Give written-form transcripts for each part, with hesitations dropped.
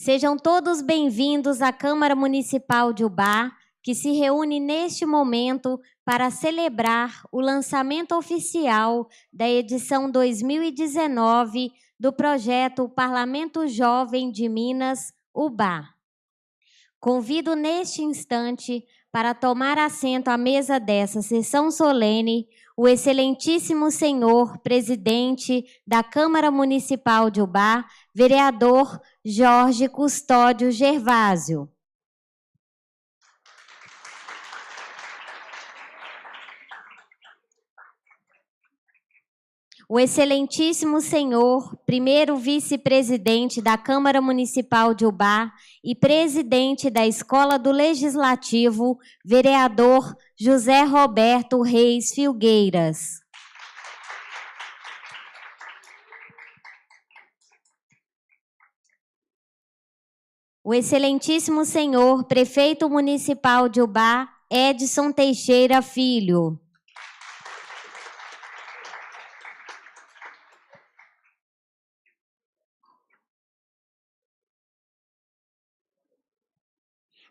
Sejam todos bem-vindos à Câmara Municipal de Ubá, que se reúne neste momento para celebrar o lançamento oficial da edição 2019 do projeto Parlamento Jovem de Minas, Ubá. Convido neste instante para tomar assento à mesa dessa sessão solene o excelentíssimo senhor presidente da Câmara Municipal de Ubá, vereador Jorge Custódio Gervásio. O excelentíssimo senhor primeiro vice-presidente da Câmara Municipal de Ubá e presidente da Escola do Legislativo, vereador José Roberto Reis Filgueiras. O excelentíssimo senhor prefeito municipal de Ubá, Edson Teixeira Filho.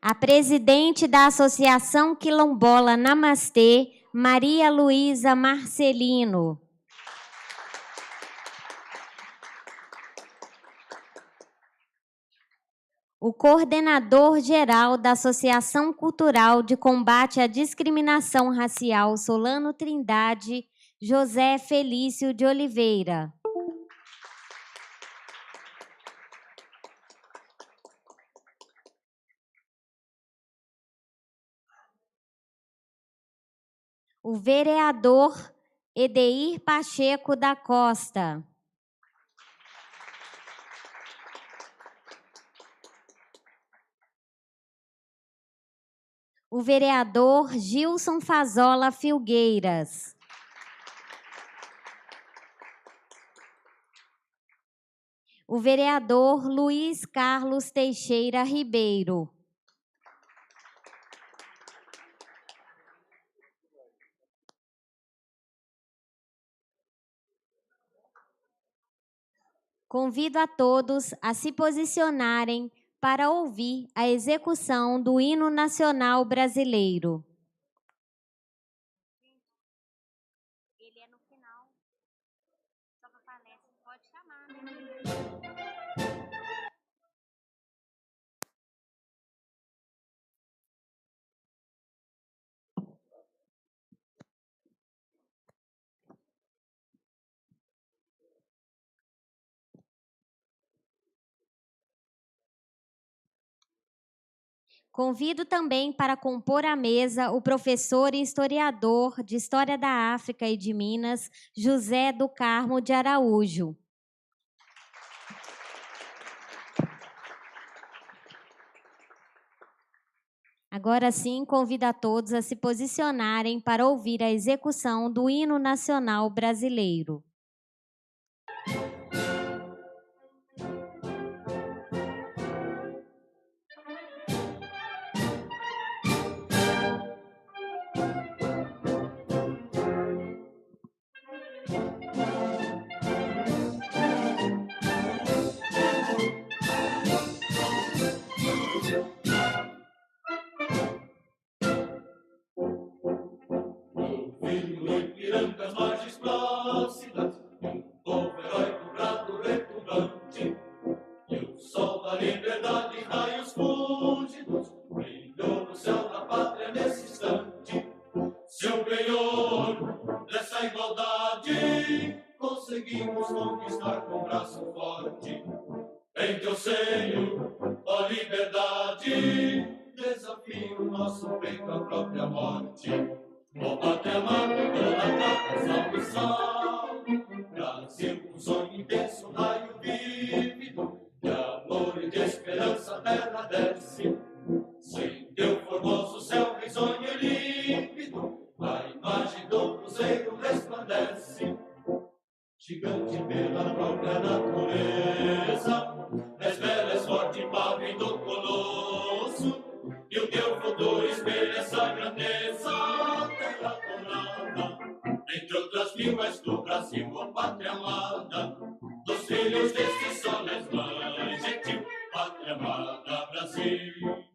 A presidente da Associação Quilombola Namastê, Maria Luísa Marcelino. O coordenador-geral da Associação Cultural de Combate à Discriminação Racial Solano Trindade, José Felício de Oliveira. O vereador Edeir Pacheco da Costa. O vereador Gilson Fazola Filgueiras. O vereador Luiz Carlos Teixeira Ribeiro. Convido a todos a se posicionarem para ouvir a execução do Hino Nacional Brasileiro. Ele é no final. Só para palestra, pode chamar, né? Convido também para compor a mesa o professor e historiador de História da África e de Minas, José do Carmo de Araújo. Agora sim, convido a todos a se posicionarem para ouvir a execução do Hino Nacional Brasileiro. Conseguimos conquistar com braço forte. Em teu seio, ó liberdade, desafio nosso peito à própria morte. Ó pátria amada, toda pátria, salve, salve. Brasil, um sonho intenso, raio vívido, de amor e de esperança a terra desce. Sem teu formoso céu risonho e límpido, a imagem do cruzeiro resplandece. Gigante pela própria natureza, és bela, és forte, imagem do colosso, e o teu futuro espelha essa grandeza, terra tornada, entre outras mil és do Brasil, ó pátria amada, dos filhos deste sol és mãe gentil, pátria chamada Brasil.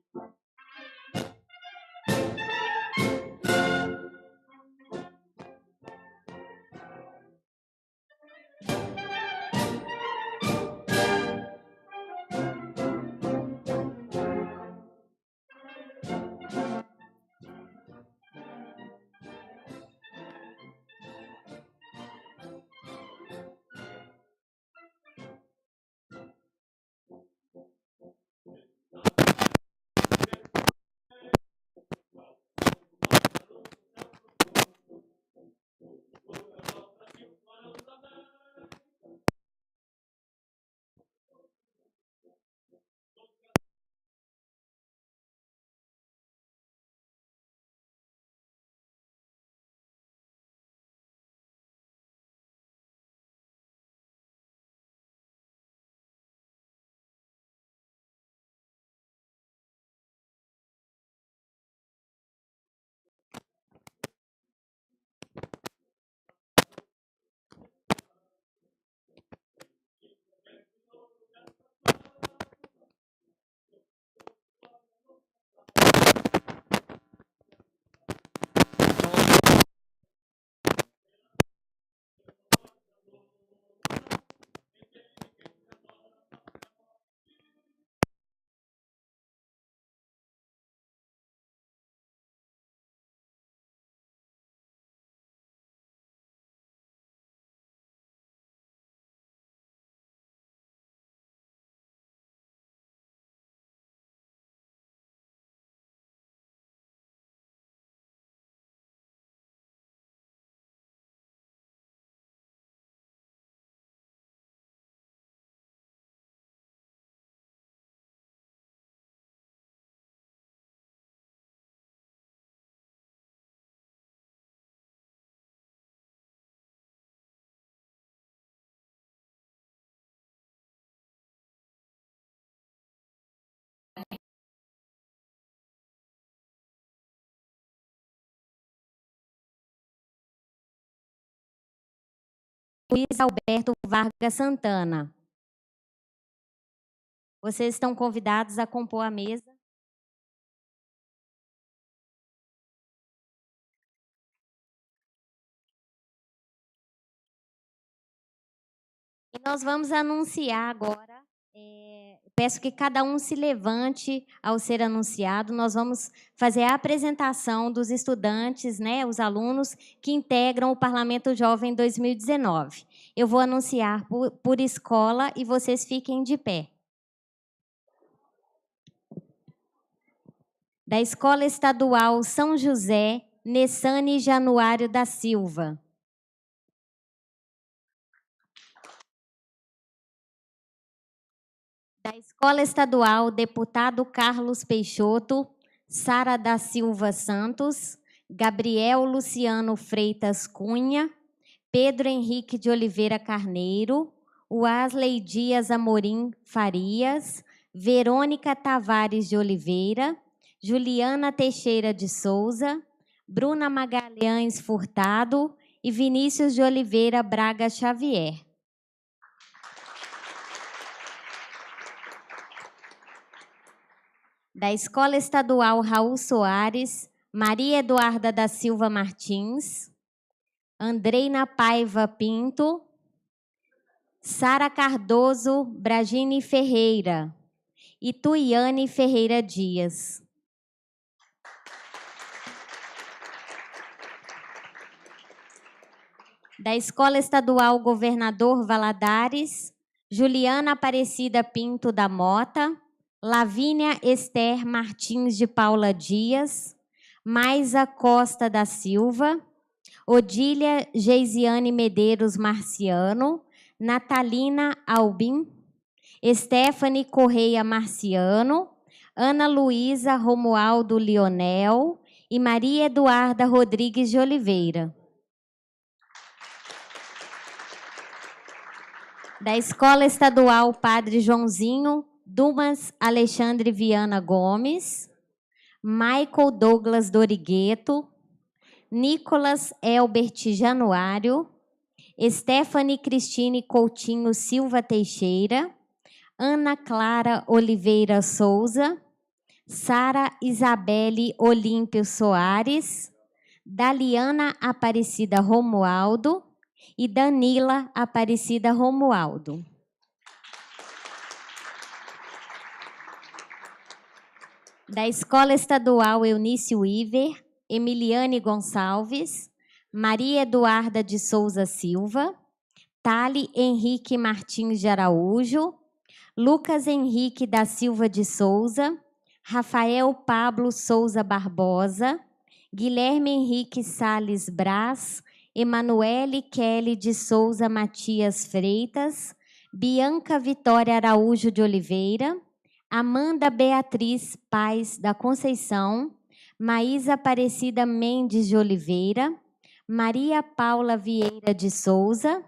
Luiz Alberto Vargas Santana. Vocês estão convidados a compor a mesa. E nós vamos anunciar agora. Peço que cada um se levante ao ser anunciado. Nós vamos fazer a apresentação dos estudantes, né, os alunos que integram o Parlamento Jovem 2019. Eu vou anunciar por escola e vocês fiquem de pé. Da Escola Estadual São José, Nessane Januário da Silva. Da Escola Estadual Deputado Carlos Peixoto, Sara da Silva Santos, Gabriel Luciano Freitas Cunha, Pedro Henrique de Oliveira Carneiro, Wesley Dias Amorim Farias, Verônica Tavares de Oliveira, Juliana Teixeira de Souza, Bruna Magalhães Furtado e Vinícius de Oliveira Braga Xavier. Da Escola Estadual Raul Soares, Maria Eduarda da Silva Martins, Andreina Paiva Pinto, Sara Cardoso Bragini Ferreira e Tuiane Ferreira Dias. Da Escola Estadual Governador Valadares, Juliana Aparecida Pinto da Mota, Lavínia Esther Martins de Paula Dias, Maisa Costa da Silva, Odília Geisiane Medeiros Marciano, Natalina Albin, Stephanie Correia Marciano, Ana Luísa Romualdo Lionel e Maria Eduarda Rodrigues de Oliveira. Da Escola Estadual Padre Joãozinho, Dumas Alexandre Viana Gomes, Michael Douglas Dorigueto, Nicolas Elbert Januário, Stephanie Cristine Coutinho Silva Teixeira, Ana Clara Oliveira Souza, Sara Isabelle Olímpio Soares, Daliana Aparecida Romualdo e Danila Aparecida Romualdo. Da Escola Estadual Eunício Iver, Emiliane Gonçalves, Maria Eduarda de Souza Silva, Tali Henrique Martins de Araújo, Lucas Henrique da Silva de Souza, Rafael Pablo Souza Barbosa, Guilherme Henrique Sales Braz, Emanuele Kelly de Souza Matias Freitas, Bianca Vitória Araújo de Oliveira, Amanda Beatriz Paz da Conceição, Maísa Aparecida Mendes de Oliveira, Maria Paula Vieira de Souza,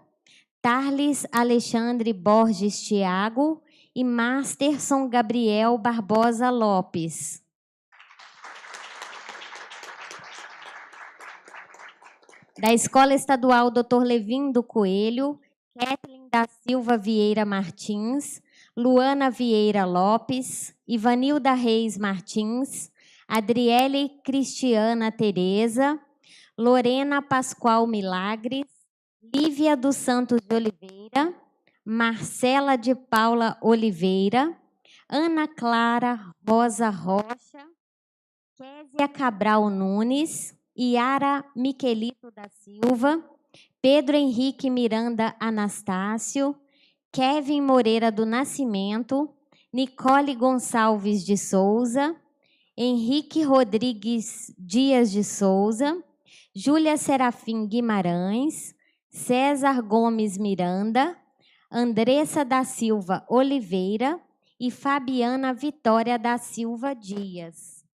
Tarles Alexandre Borges Thiago e Masterson Gabriel Barbosa Lopes. Da Escola Estadual Dr. Levindo Coelho, Kathleen da Silva Vieira Martins, Luana Vieira Lopes, Ivanilda Reis Martins, Adriele Cristiana Tereza, Lorena Pascoal Milagres, Lívia dos Santos de Oliveira, Marcela de Paula Oliveira, Ana Clara Rosa Rocha, Késia Cabral Nunes, Yara Miquelito da Silva, Pedro Henrique Miranda Anastácio, Kevin Moreira do Nascimento, Nicole Gonçalves de Souza, Henrique Rodrigues Dias de Souza, Júlia Serafim Guimarães, César Gomes Miranda, Andressa da Silva Oliveira e Fabiana Vitória da Silva Dias.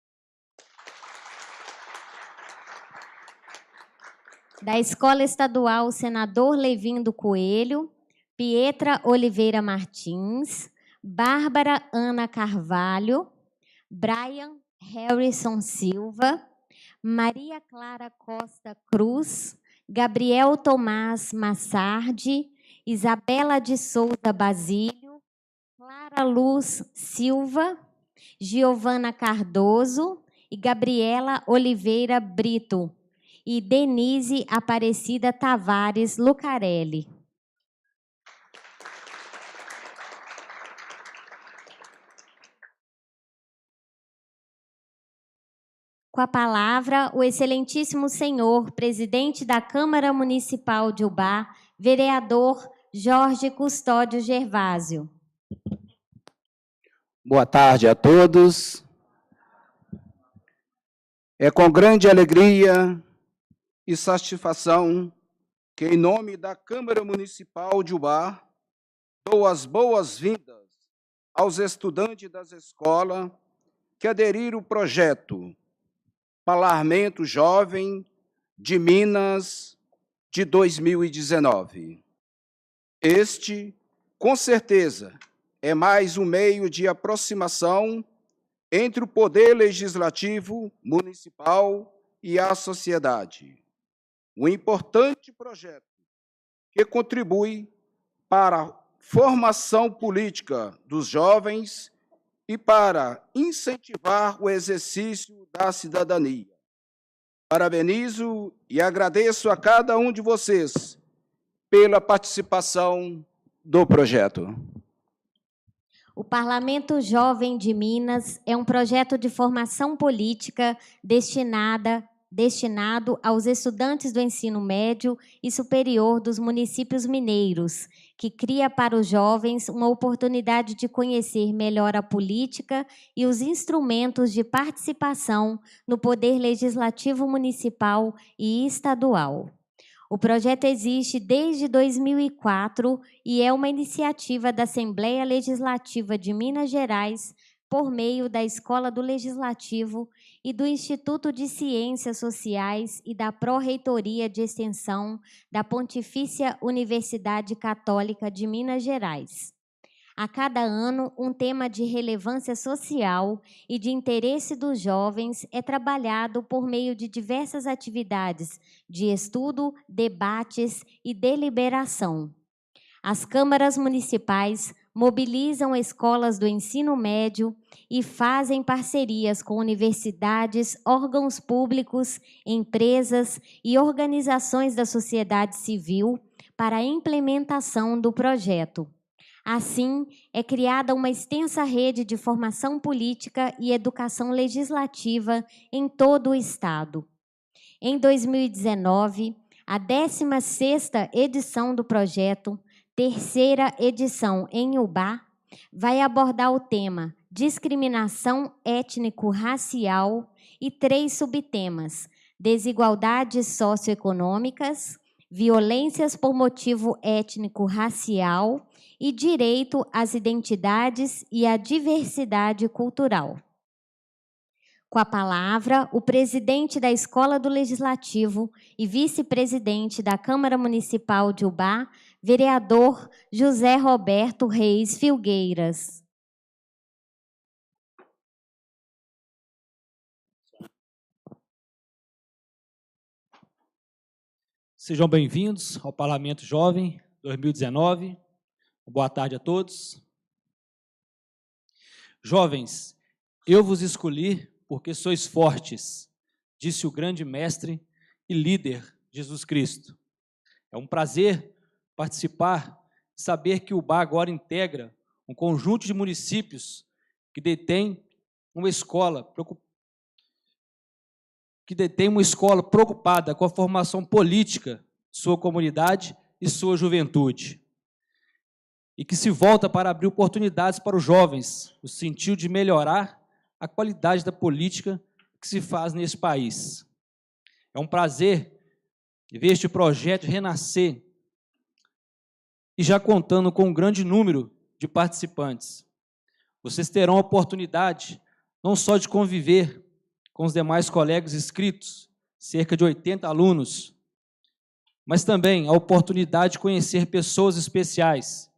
Da Escola Estadual Senador Levindo Coelho, Pietra Oliveira Martins, Bárbara Ana Carvalho, Brian Harrison Silva, Maria Clara Costa Cruz, Gabriel Tomás Massardi, Isabela de Souza Basílio, Clara Luz Silva, Giovana Cardoso e Gabriela Oliveira Brito e Denise Aparecida Tavares Lucarelli. Com a palavra, o excelentíssimo senhor, presidente da Câmara Municipal de Ubá, vereador Jorge Custódio Gervásio. Boa tarde a todos. É com grande alegria e satisfação que, em nome da Câmara Municipal de Ubá, dou as boas-vindas aos estudantes das escolas que aderiram ao projeto Parlamento Jovem de Minas de 2019. Este, com certeza, é mais um meio de aproximação entre o Poder Legislativo Municipal e a sociedade. Um importante projeto que contribui para a formação política dos jovens e para incentivar o exercício da cidadania. Parabenizo e agradeço a cada um de vocês pela participação do projeto. O Parlamento Jovem de Minas é um projeto de formação política destinado aos estudantes do ensino médio e superior dos municípios mineiros, que cria para os jovens uma oportunidade de conhecer melhor a política e os instrumentos de participação no poder legislativo municipal e estadual. O projeto existe desde 2004 e é uma iniciativa da Assembleia Legislativa de Minas Gerais por meio da Escola do Legislativo e do Instituto de Ciências Sociais e da Pró-Reitoria de Extensão da Pontifícia Universidade Católica de Minas Gerais. A cada ano, um tema de relevância social e de interesse dos jovens é trabalhado por meio de diversas atividades de estudo, debates e deliberação. As câmaras municipais mobilizam escolas do ensino médio e fazem parcerias com universidades, órgãos públicos, empresas e organizações da sociedade civil para a implementação do projeto. Assim, é criada uma extensa rede de formação política e educação legislativa em todo o Estado. Em 2019, a 16ª edição do projeto, terceira edição em Ubá, vai abordar o tema discriminação étnico-racial e 3 subtemas: desigualdades socioeconômicas, violências por motivo étnico-racial e direito às identidades e à diversidade cultural. Com a palavra, o presidente da Escola do Legislativo e vice-presidente da Câmara Municipal de Ubá, vereador José Roberto Reis Filgueiras. Sejam bem-vindos ao Parlamento Jovem 2019. Boa tarde a todos. Jovens, eu vos escolhi porque sois fortes, disse o grande mestre e líder Jesus Cristo. É um prazer participar e saber que o Ubá agora integra um conjunto de municípios que detém uma escola preocupada com a formação política de sua comunidade e sua juventude, e que se volta para abrir oportunidades para os jovens, no sentido de melhorar a qualidade da política que se faz nesse país. É um prazer ver este projeto renascer e já contando com um grande número de participantes. Vocês terão a oportunidade não só de conviver com os demais colegas inscritos, cerca de 80 alunos, mas também a oportunidade de conhecer pessoas especiais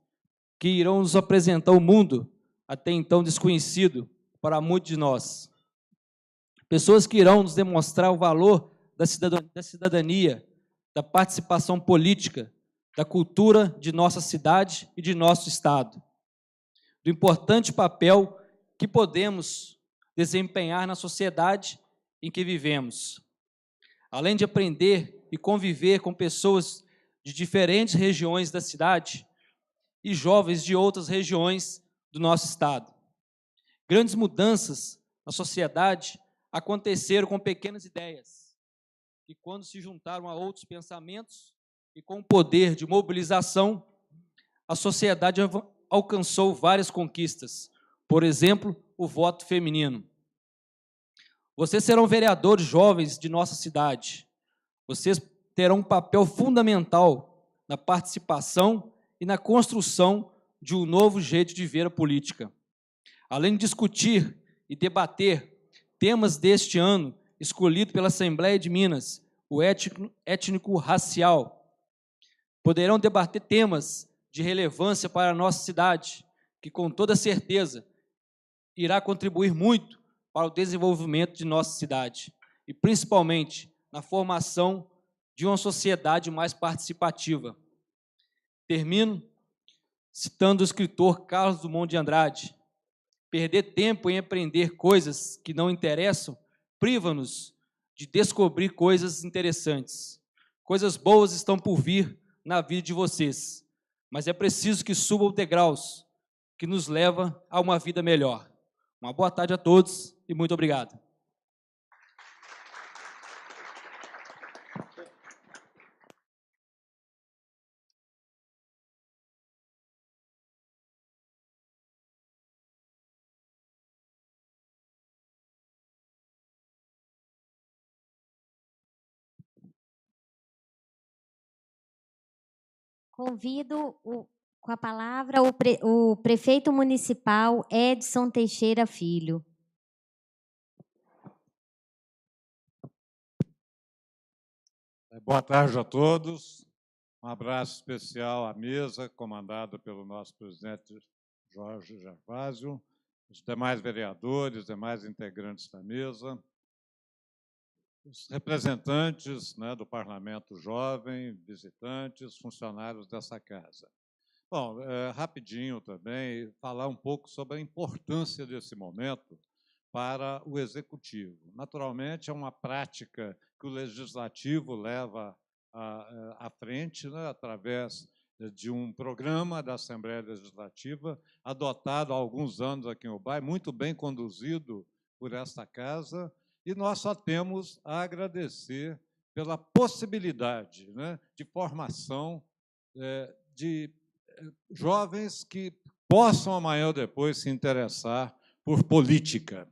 que irão nos apresentar o mundo até então desconhecido para muitos de nós. Pessoas que irão nos demonstrar o valor da cidadania, da participação política, da cultura de nossa cidade e de nosso estado, do importante papel que podemos desempenhar na sociedade em que vivemos. Além de aprender e conviver com pessoas de diferentes regiões da cidade e jovens de outras regiões do nosso estado. Grandes mudanças na sociedade aconteceram com pequenas ideias, e quando se juntaram a outros pensamentos e com o poder de mobilização, a sociedade alcançou várias conquistas. Por exemplo, o voto feminino. Vocês serão vereadores jovens de nossa cidade. Vocês terão um papel fundamental na participação e na construção de um novo jeito de ver a política. Além de discutir e debater temas deste ano, escolhido pela Assembleia de Minas, o étnico-racial, poderão debater temas de relevância para a nossa cidade, que com toda certeza irá contribuir muito para o desenvolvimento de nossa cidade, e principalmente na formação de uma sociedade mais participativa. Termino citando o escritor Carlos Drummond de Andrade: perder tempo em aprender coisas que não interessam priva-nos de descobrir coisas interessantes. Coisas boas estão por vir na vida de vocês, mas é preciso que subam degraus que nos leva a uma vida melhor. Uma boa tarde a todos e muito obrigado. Convido com a palavra o prefeito municipal Edson Teixeira Filho. Boa tarde a todos. Um abraço especial à mesa, comandada pelo nosso presidente Jorge Gervásio, os demais vereadores, demais integrantes da mesa, os representantes do Parlamento Jovem, visitantes, funcionários dessa casa. Bom, rapidinho também, falar um pouco sobre a importância desse momento para o Executivo. Naturalmente, é uma prática que o Legislativo leva à frente, né, através de um programa da Assembleia Legislativa, adotado há alguns anos aqui em Ubá, muito bem conduzido por esta Casa, e nós só temos a agradecer pela possibilidade, né, de formação de jovens que possam amanhã ou depois se interessar por política.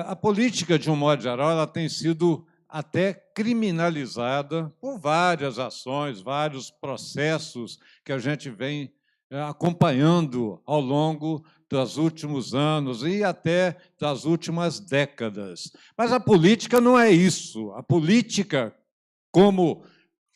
A política, de um modo geral, ela tem sido até criminalizada por várias ações, vários processos que a gente vem acompanhando ao longo dos últimos anos e até das últimas décadas. Mas a política não é isso. A política, como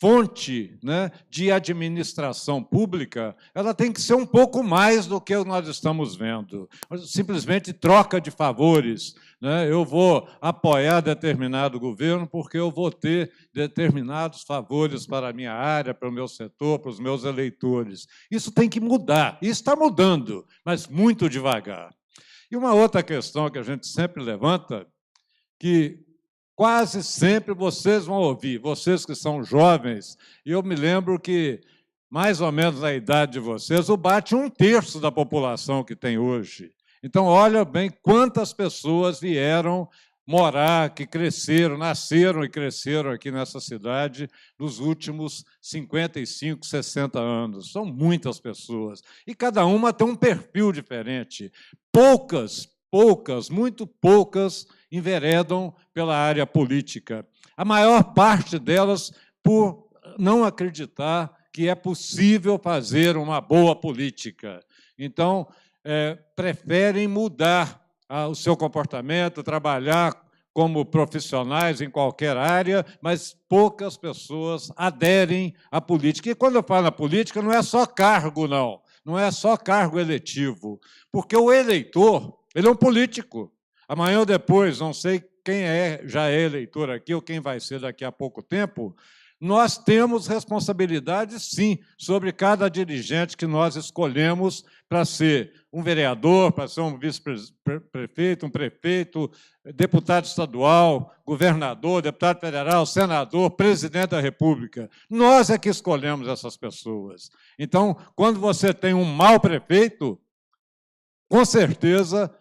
fonte, né, de administração pública, ela tem que ser um pouco mais do que nós estamos vendo. Simplesmente troca de favores, né? Eu vou apoiar determinado governo porque eu vou ter determinados favores para a minha área, para o meu setor, para os meus eleitores. Isso tem que mudar. E está mudando, mas muito devagar. E uma outra questão que a gente sempre levanta, que quase sempre vocês vão ouvir, vocês que são jovens, e eu me lembro que, mais ou menos na idade de vocês, o bate 1/3 da população que tem hoje. Então, olha bem quantas pessoas vieram morar, que cresceram, nasceram e cresceram aqui nessa cidade nos últimos 55, 60 anos. São muitas pessoas. E cada uma tem um perfil diferente. Muito poucas enveredam pela área política. A maior parte delas por não acreditar que é possível fazer uma boa política. Então, preferem mudar o seu comportamento, trabalhar como profissionais em qualquer área, mas poucas pessoas aderem à política. E quando eu falo na política, não é só cargo, não. Não é só cargo eletivo, porque o eleitor, ele é um político. Amanhã ou depois, não sei quem já é eleitor aqui ou quem vai ser daqui a pouco tempo, nós temos responsabilidade, sim, sobre cada dirigente que nós escolhemos para ser um vereador, para ser um vice-prefeito, um prefeito, deputado estadual, governador, deputado federal, senador, presidente da República. Nós é que escolhemos essas pessoas. Então, quando você tem um mau prefeito, com certeza,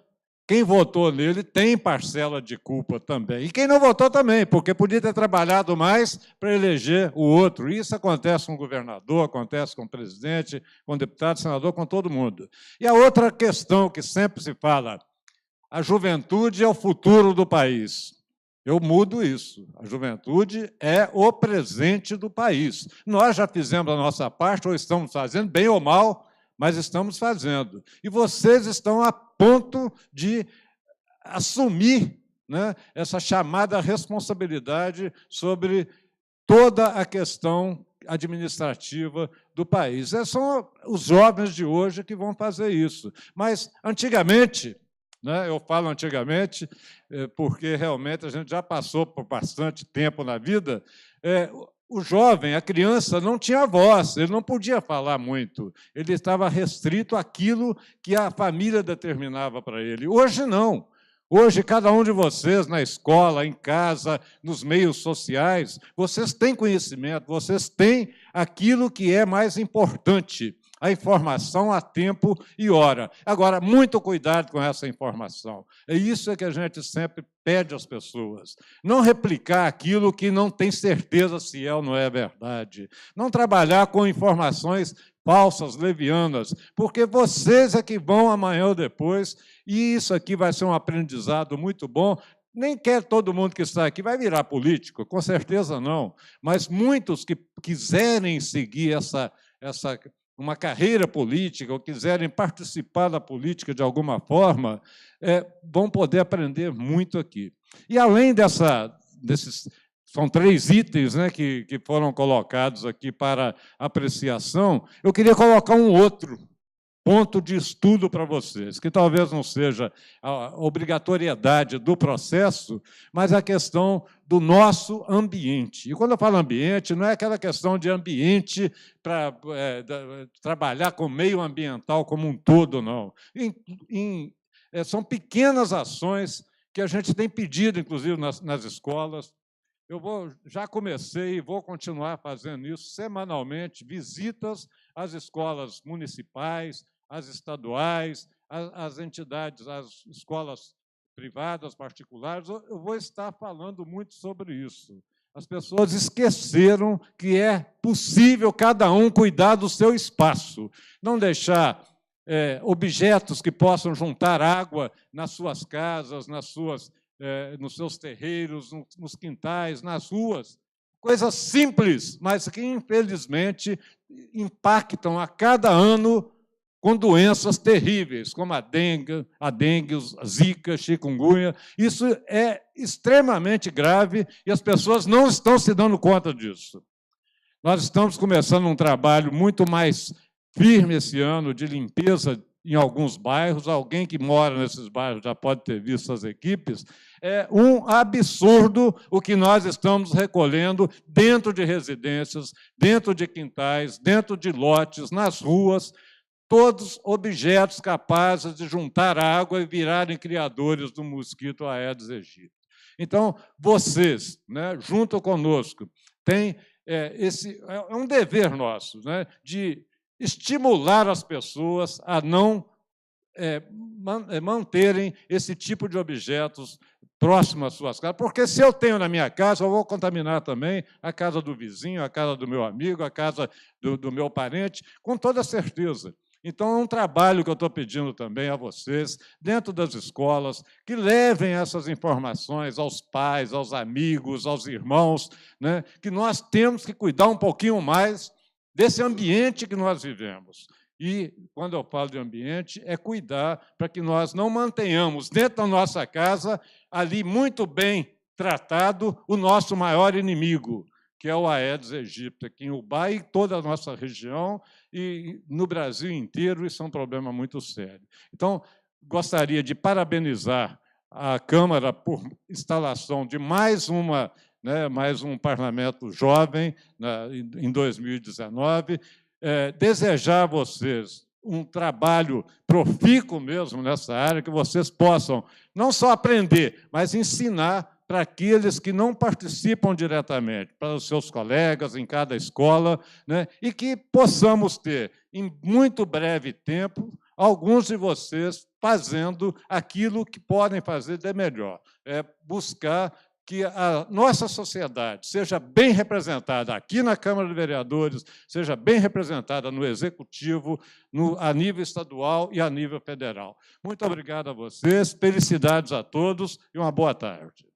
quem votou nele tem parcela de culpa também. E quem não votou também, porque podia ter trabalhado mais para eleger o outro. Isso acontece com o governador, acontece com o presidente, com o deputado, senador, com todo mundo. E a outra questão que sempre se fala, a juventude é o futuro do país. Eu mudo isso. A juventude é o presente do país. Nós já fizemos a nossa parte, ou estamos fazendo, bem ou mal, mas estamos fazendo. E vocês estão a ponto de assumir, né, essa chamada responsabilidade sobre toda a questão administrativa do país. São os jovens de hoje que vão fazer isso. Mas, antigamente, né, eu falo antigamente, porque realmente a gente já passou por bastante tempo na vida, o jovem, a criança, não tinha voz, ele não podia falar muito, ele estava restrito àquilo que a família determinava para ele. Hoje, não. Hoje, cada um de vocês, na escola, em casa, nos meios sociais, vocês têm conhecimento, vocês têm aquilo que é mais importante, a informação a tempo e hora. Agora, muito cuidado com essa informação. É isso que a gente sempre pede às pessoas. Não replicar aquilo que não tem certeza se é ou não é verdade. Não trabalhar com informações falsas, levianas, porque vocês é que vão amanhã ou depois, e isso aqui vai ser um aprendizado muito bom. Nem quer todo mundo que está aqui vai virar político, com certeza não, mas muitos que quiserem seguir uma carreira política ou quiserem participar da política de alguma forma, vão poder aprender muito aqui. E, além desses... São 3 itens, né, que foram colocados aqui para apreciação, eu queria colocar um outro, ponto de estudo para vocês, que talvez não seja a obrigatoriedade do processo, mas a questão do nosso ambiente. E quando eu falo ambiente, não é aquela questão de ambiente para trabalhar com o meio ambiental como um todo, não. São pequenas ações que a gente tem pedido, inclusive, nas escolas. Já comecei e vou continuar fazendo isso semanalmente, visitas às escolas municipais, às estaduais, às entidades, às escolas privadas, particulares. Eu vou estar falando muito sobre isso. As pessoas esqueceram que é possível cada um cuidar do seu espaço, não deixar objetos que possam juntar água nas suas casas, nos seus terreiros, nos quintais, nas ruas. Coisas simples, mas que, infelizmente, impactam a cada ano com doenças terríveis, como a dengue, a zika, chikungunya. Isso é extremamente grave e as pessoas não estão se dando conta disso. Nós estamos começando um trabalho muito mais firme esse ano de limpeza em alguns bairros. Alguém que mora nesses bairros já pode ter visto as equipes. É um absurdo o que nós estamos recolhendo dentro de residências, dentro de quintais, dentro de lotes, nas ruas, todos objetos capazes de juntar água e virarem criadores do mosquito Aedes aegypti. Então, vocês, né, junto conosco, têm é um dever nosso, né, de estimular as pessoas a não manterem esse tipo de objetos próximo às suas casas, porque se eu tenho na minha casa, eu vou contaminar também a casa do vizinho, a casa do meu amigo, a casa do meu parente, com toda certeza. Então, é um trabalho que eu estou pedindo também a vocês, dentro das escolas, que levem essas informações aos pais, aos amigos, aos irmãos, né, que nós temos que cuidar um pouquinho mais desse ambiente que nós vivemos. E, quando eu falo de ambiente, é cuidar para que nós não mantenhamos dentro da nossa casa, ali muito bem tratado, o nosso maior inimigo, que é o Aedes aegypti, aqui em Ubá e toda a nossa região, e no Brasil inteiro, isso é um problema muito sério. Então, gostaria de parabenizar a Câmara por instalação de mais um parlamento jovem em 2019, desejar a vocês um trabalho profícuo mesmo nessa área, que vocês possam não só aprender, mas ensinar para aqueles que não participam diretamente, para os seus colegas em cada escola, né, e que possamos ter, em muito breve tempo, alguns de vocês fazendo aquilo que podem fazer de melhor, buscar que a nossa sociedade seja bem representada aqui na Câmara de Vereadores, seja bem representada no Executivo, a nível estadual e a nível federal. Muito obrigado a vocês, felicidades a todos e uma boa tarde.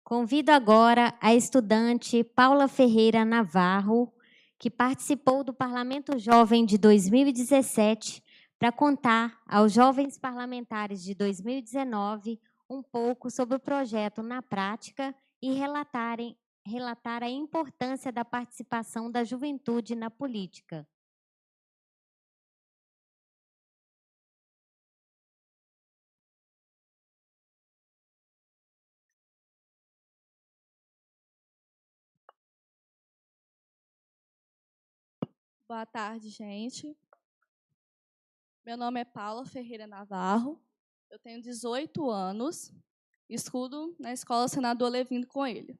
Convido agora a estudante Paula Ferreira Navarro, que participou do Parlamento Jovem de 2017, para contar aos jovens parlamentares de 2019 um pouco sobre o projeto na prática e relatar a importância da participação da juventude na política. Boa tarde, gente. Meu nome é Paula Ferreira Navarro, eu tenho 18 anos, estudo na Escola Senador Levindo Coelho.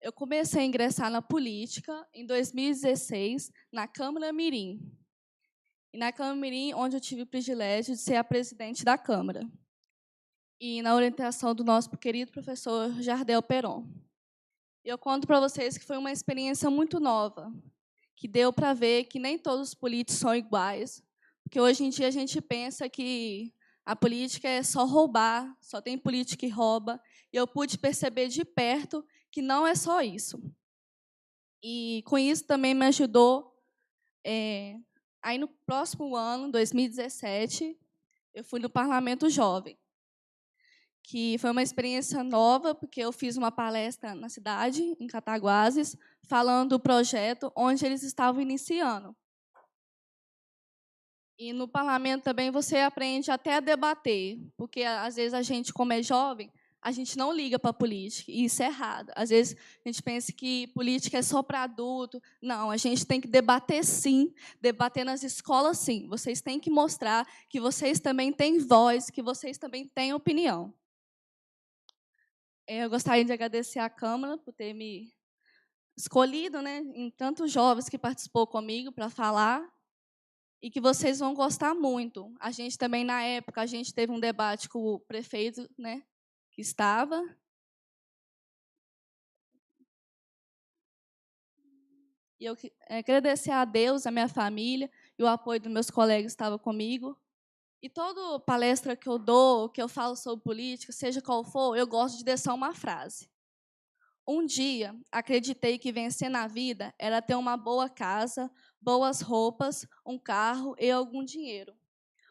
Eu comecei a ingressar na política em 2016, na Câmara Mirim. E na Câmara Mirim, onde eu tive o privilégio de ser a presidente da Câmara. E na orientação do nosso querido professor Jardel Peron. Eu conto para vocês que foi uma experiência muito nova, que deu para ver que nem todos os políticos são iguais, porque hoje em dia a gente pensa que a política é só roubar, só tem político que rouba, e eu pude perceber de perto que não é só isso. E com isso também me ajudou. Aí no próximo ano, 2017, eu fui no Parlamento Jovem. que foi uma experiência nova, porque eu fiz uma palestra na cidade, em Cataguases, falando do projeto onde eles estavam iniciando. E no parlamento também você aprende até a debater, porque às vezes a gente, como é jovem, a gente não liga para a política, e isso é errado. Às vezes a gente pensa que política é só para adulto. Não, a gente tem que debater sim, debater nas escolas sim. Vocês têm que mostrar que vocês também têm voz, que vocês também têm opinião. Eu gostaria de agradecer à Câmara por ter me escolhido, né, em tantos jovens que participou comigo para falar, e que vocês vão gostar muito. A gente também, na época, a gente teve um debate com o prefeito, né, que estava. E eu agradecer a Deus, a minha família, e o apoio dos meus colegas que estavam comigo. E toda palestra que eu dou, que eu falo sobre política, seja qual for, eu gosto de deixar uma frase. Um dia, acreditei que vencer na vida era ter uma boa casa, boas roupas, um carro e algum dinheiro.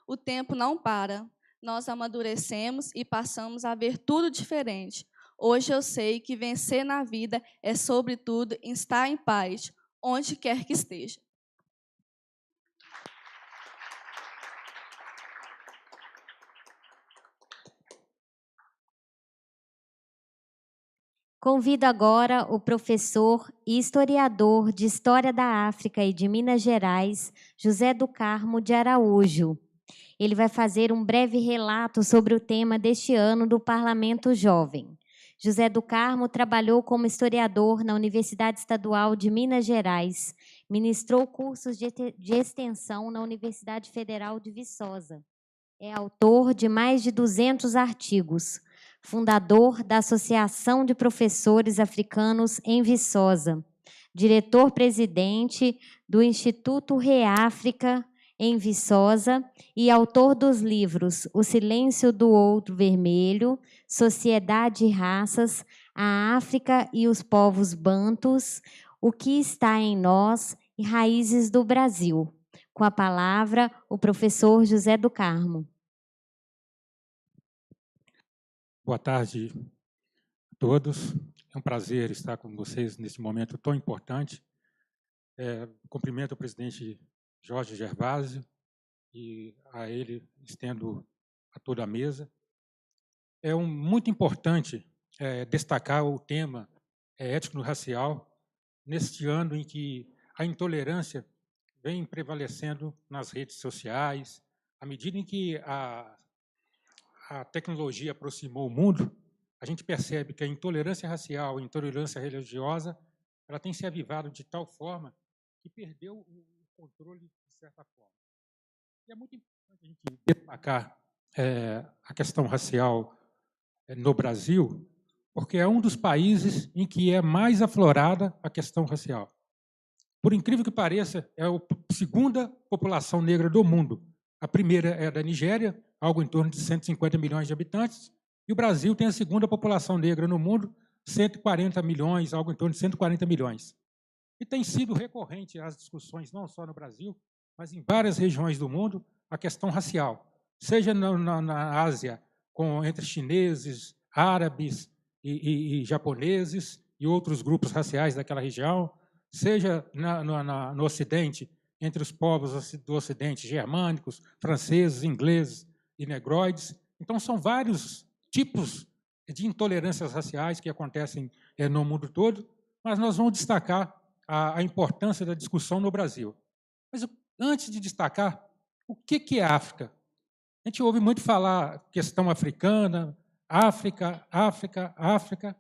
O tempo não para. Nós amadurecemos e passamos a ver tudo diferente. Hoje eu sei que vencer na vida é, sobretudo, estar em paz, onde quer que esteja. Convido agora o professor e historiador de História da África e de Minas Gerais, José do Carmo de Araújo. Ele vai fazer um breve relato sobre o tema deste ano do Parlamento Jovem. José do Carmo trabalhou como historiador na Universidade Estadual de Minas Gerais, ministrou cursos de extensão na Universidade Federal de Viçosa. É autor de mais de 200 artigos, fundador da Associação de Professores Africanos em Viçosa, diretor-presidente do Instituto Reáfrica em Viçosa e autor dos livros O Silêncio do Outro Vermelho, Sociedade e Raças, a África e os Povos Bantus, O que está em nós e Raízes do Brasil. Com a palavra, o professor José do Carmo. Boa tarde a todos. É um prazer estar com vocês nesse momento tão importante. Cumprimento o presidente Jorge Gervásio e a ele estendo a toda a mesa. É muito importante destacar o tema étnico-racial neste ano em que a intolerância vem prevalecendo nas redes sociais, à medida em que a tecnologia aproximou o mundo, a gente percebe que a intolerância racial, a intolerância religiosa, ela tem se avivado de tal forma que perdeu o controle de certa forma. E é muito importante a gente destacar a questão racial no Brasil, porque é um dos países em que é mais aflorada a questão racial. Por incrível que pareça, é a segunda população negra do mundo. A primeira é da Nigéria, algo em torno de 150 milhões de habitantes, e o Brasil tem a segunda população negra no mundo, 140 milhões, algo em torno de 140 milhões. E tem sido recorrente às discussões, não só no Brasil, mas em várias regiões do mundo, a questão racial, seja na Ásia, entre chineses, árabes e japoneses e outros grupos raciais daquela região, seja no Ocidente, entre os povos do Ocidente, germânicos, franceses, ingleses e negroides. Então, são vários tipos de intolerâncias raciais que acontecem no mundo todo, mas nós vamos destacar a importância da discussão no Brasil. Mas, antes de destacar, o que é África? A gente ouve muito falar questão africana, África, África, África,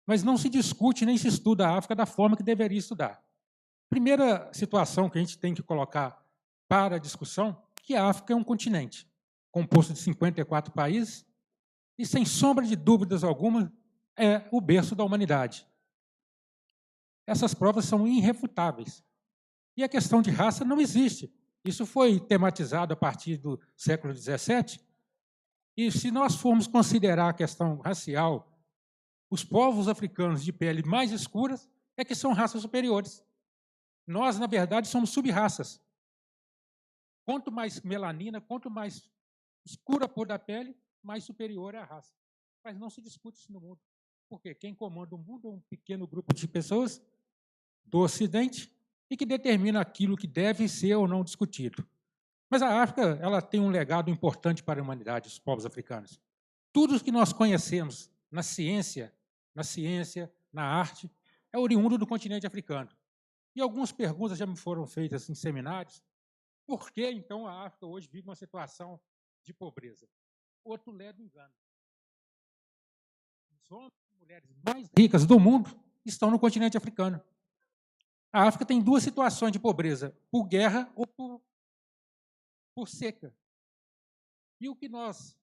mas não se discute nem se estuda a África da forma que deveria estudar. Primeira situação que a gente tem que colocar para a discussão, que a África é um continente, composto de 54 países, e, sem sombra de dúvidas alguma, é o berço da humanidade. Essas provas são irrefutáveis. E a questão de raça não existe. Isso foi tematizado a partir do século XVII, e se nós formos considerar a questão racial, os povos africanos de pele mais escuras é que são raças superiores. Nós, na verdade, somos sub-raças. Quanto mais melanina, quanto mais escura a cor da pele, mais superior é a raça. mas não se discute isso no mundo. Porque quem comanda o mundo é um pequeno grupo de pessoas do Ocidente e que determina aquilo que deve ser ou não discutido. Mas a África, ela tem um legado importante para a humanidade, os povos africanos. Tudo que nós conhecemos na ciência, na arte, é oriundo do continente africano. E algumas perguntas já me foram feitas em seminários. Por que, então, a África hoje vive uma situação de pobreza? Outro ledo engano. Os homens e mulheres mais ricas do mundo estão no continente africano. A África tem duas situações de pobreza, por guerra ou por seca. E o que nós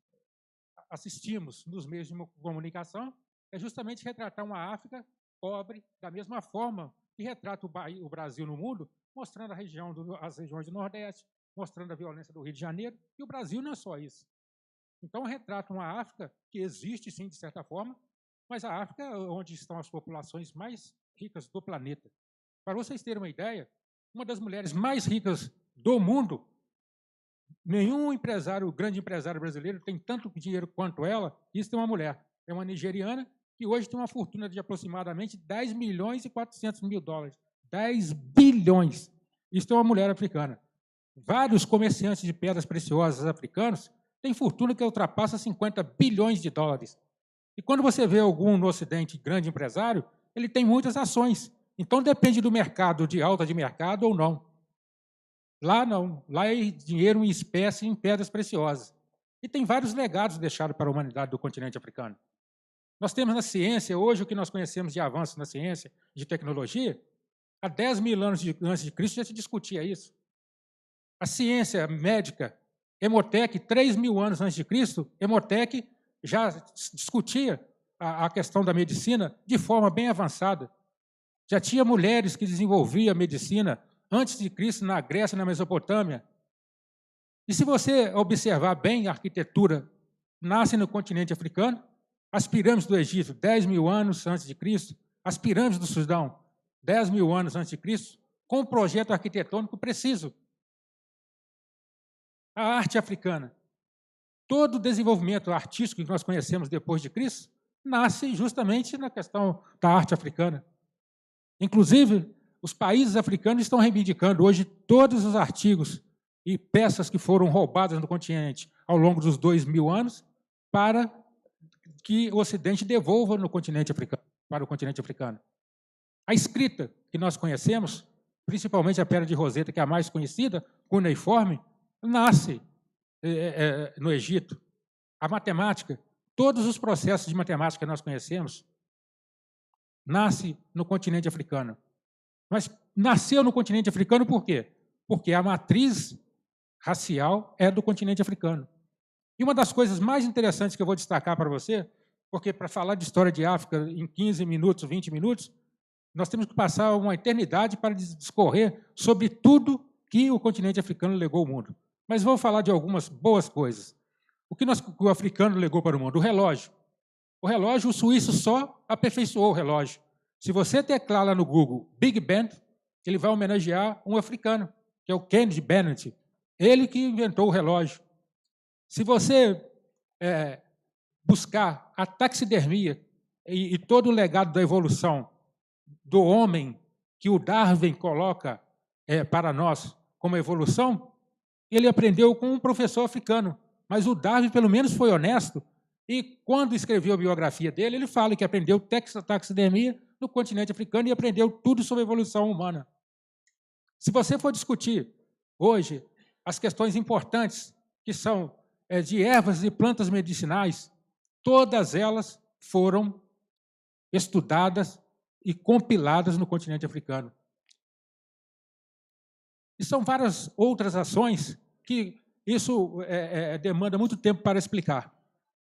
assistimos nos meios de comunicação é justamente retratar uma África pobre, da mesma forma que retrata o Brasil no mundo, mostrando as regiões do Nordeste, mostrando a violência do Rio de Janeiro, e o Brasil não é só isso. Então, retrata uma África que existe, sim, de certa forma, mas a África é onde estão as populações mais ricas do planeta. Para vocês terem uma ideia, uma das mulheres mais ricas do mundo, nenhum grande empresário brasileiro tem tanto dinheiro quanto ela, isso é uma mulher. É uma nigeriana que hoje tem uma fortuna de aproximadamente 10 milhões e 400 mil dólares. 10 bilhões. Isso é uma mulher africana. Vários comerciantes de pedras preciosas africanos têm fortuna que ultrapassa 50 bilhões de dólares. E quando você vê algum no Ocidente grande empresário, ele tem muitas ações. Então, depende do mercado, de alta de mercado ou não. Lá não. Lá é dinheiro em espécie, em pedras preciosas. E tem vários legados deixados para a humanidade do continente africano. Nós temos na ciência, hoje, o que nós conhecemos de avanço na ciência, de tecnologia, há 10 mil anos antes de Cristo já se discutia isso. A ciência médica, Hemotec, 3 mil anos antes de Cristo, Hemotec já discutia a questão da medicina de forma bem avançada. Já tinha mulheres que desenvolviam a medicina antes de Cristo na Grécia e na Mesopotâmia. E se você observar bem, a arquitetura nasce no continente africano, as pirâmides do Egito, 10 mil anos antes de Cristo, as pirâmides do Sudão, 10 mil anos antes de Cristo, com um projeto arquitetônico preciso. A arte africana, todo o desenvolvimento artístico que nós conhecemos depois de Cristo, nasce justamente na questão da arte africana. Inclusive, os países africanos estão reivindicando hoje todos os artigos e peças que foram roubadas no continente ao longo dos 2 mil anos para que o Ocidente devolva no continente africano, para o continente africano. A escrita que nós conhecemos, principalmente a Pedra de Roseta, que é a mais conhecida, cuneiforme, nasce no Egito. A matemática, todos os processos de matemática que nós conhecemos, nasce no continente africano. Mas nasceu no continente africano por quê? Porque a matriz racial é do continente africano. E uma das coisas mais interessantes que eu vou destacar para você, porque para falar de história de África em 15 minutos, 20 minutos, nós temos que passar uma eternidade para discorrer sobre tudo que o continente africano legou ao mundo. Mas vou falar de algumas boas coisas. O que o africano legou para o mundo? O relógio. O relógio, o suíço só aperfeiçoou o relógio. Se você teclar lá no Google Big Ben, ele vai homenagear um africano, que é o Kennedy Bennett. Ele que inventou o relógio. Se você buscar a taxidermia e todo o legado da evolução do homem que o Darwin coloca para nós como evolução, ele aprendeu com um professor africano. Mas o Darwin, pelo menos, foi honesto. E, quando escreveu a biografia dele, ele fala que aprendeu taxidermia no continente africano e aprendeu tudo sobre a evolução humana. Se você for discutir hoje as questões importantes, que são de ervas e plantas medicinais, todas elas foram estudadas e compiladas no continente africano. E são várias outras ações que isso demanda muito tempo para explicar.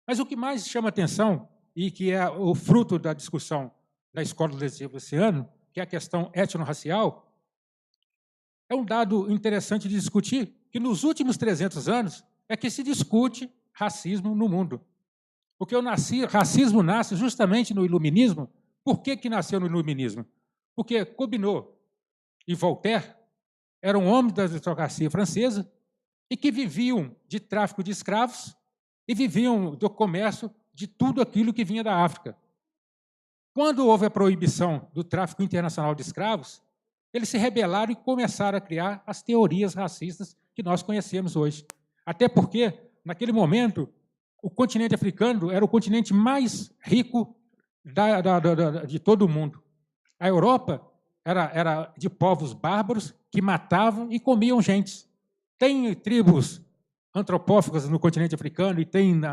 Mas o que mais chama atenção, e que é o fruto da discussão da Escola Legislativa esse ano, que é a questão étnico-racial, é um dado interessante de discutir, que nos últimos 300 anos é que se discute racismo no mundo. Porque o racismo nasce justamente no iluminismo. Por que nasceu no iluminismo? Porque Gobineau e Voltaire eram homens da aristocracia francesa e que viviam de tráfico de escravos e viviam do comércio de tudo aquilo que vinha da África. Quando houve a proibição do tráfico internacional de escravos, eles se rebelaram e começaram a criar as teorias racistas que nós conhecemos hoje. Até porque, naquele momento, o continente africano era o continente mais rico de todo o mundo. A Europa era de povos bárbaros que matavam e comiam gente. Tem tribos antropófagas no continente africano e tem na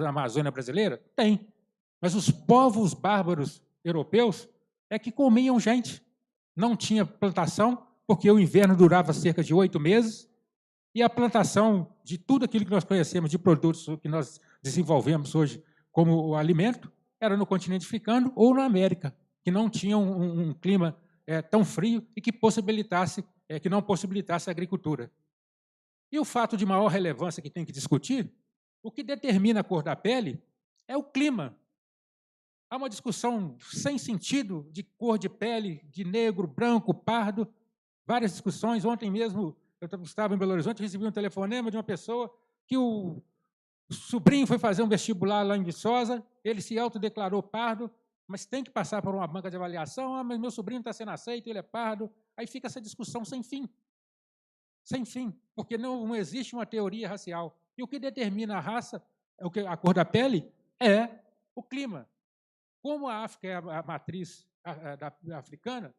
Amazônia brasileira? Tem. Mas os povos bárbaros europeus é que comiam gente. Não tinha plantação, porque o inverno durava cerca de 8 meses, e a plantação de tudo aquilo que nós conhecemos de produtos que nós desenvolvemos hoje como alimento era no continente africano ou na América, que não tinha um clima tão frio e que não possibilitasse a agricultura. E o fato de maior relevância que tem que discutir, o que determina a cor da pele é o clima. Há uma discussão sem sentido de cor de pele, de negro, branco, pardo, várias discussões. Ontem mesmo, eu estava em Belo Horizonte, recebi um telefonema de uma pessoa que o sobrinho foi fazer um vestibular lá em Viçosa, ele se autodeclarou pardo, mas tem que passar por uma banca de avaliação, mas meu sobrinho está sendo aceito, ele é pardo. Aí fica essa discussão sem fim. Sem fim, porque não existe uma teoria racial. E o que determina a raça, a cor da pele, é o clima. Como a África é a matriz africana,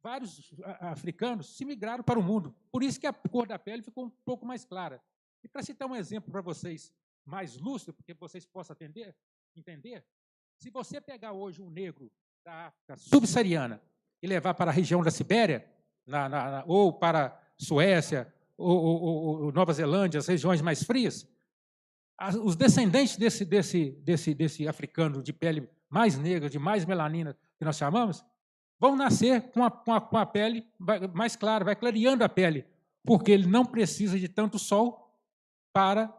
vários africanos se migraram para o mundo. Por isso que a cor da pele ficou um pouco mais clara. E para citar um exemplo para vocês mais lúcido, porque vocês possam entender, se você pegar hoje um negro da África subsaariana e levar para a região da Sibéria, ou para Suécia ou Nova Zelândia, as regiões mais frias, os descendentes desse africano de pele mais negra, de mais melanina, que nós chamamos, vão nascer com a pele mais clara, vai clareando a pele, porque ele não precisa de tanto sol para